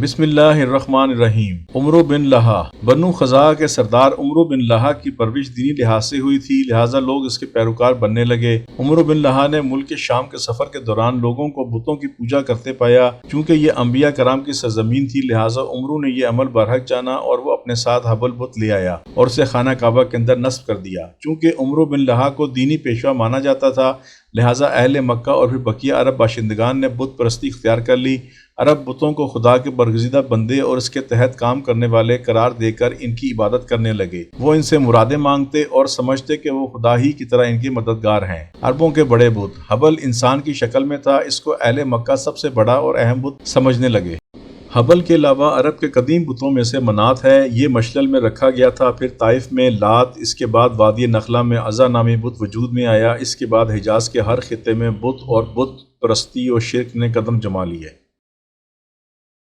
बिस्मिल्लाहिर्रहमानिर्रहीम। उमर बिन लहा बनु खज़ा के सरदार उमर बिन लहा की परवरिश दीनी लिहाज से हुई थी, लिहाजा लोग इसके पैरोकार बनने लगे। उमर बिन लहा ने मुल्क शाम के सफर के दौरान लोगों को बुतों की पूजा करते पाया। चूँकि ये अम्बिया कराम की सरजमीन थी, लिहाजा उमर ने यह अमल बरहक जाना और वो अपने साथ हबल बुत ले आया और उसे खाना काबा के अंदर नस्ब कर दिया। चूँकि उमर बिन लहा को दीनी पेशवा माना जाता था, लिहाजा अहले मक्का और फिर बकिया अरब बाशिंदगान ने बुत परस्ती इख्तियार कर ली। अरब बुतों को खुदा के बरगज़ीदा बंदे और इसके तहत काम करने वाले करार देकर इनकी इबादत करने लगे। वो इनसे मुरादें मांगते और समझते कि वो खुदा ही की तरह इनके मददगार हैं। अरबों के बड़े बुत हबल इंसान की शक्ल में था, इसको अहले मक्का सबसे बड़ा और अहम बुत समझने लगे। हबल के अलावा अरब के कदीम बुतों में से मनात है, ये मशलल में रखा गया था। फिर ताइफ में लात, इसके बाद वादी नखला में अज़ा नामी बुत वजूद में आया। इसके बाद हिजाज के हर खित्ते में बुत और बुत परस्ती और शिरक ने कदम जमा लिए।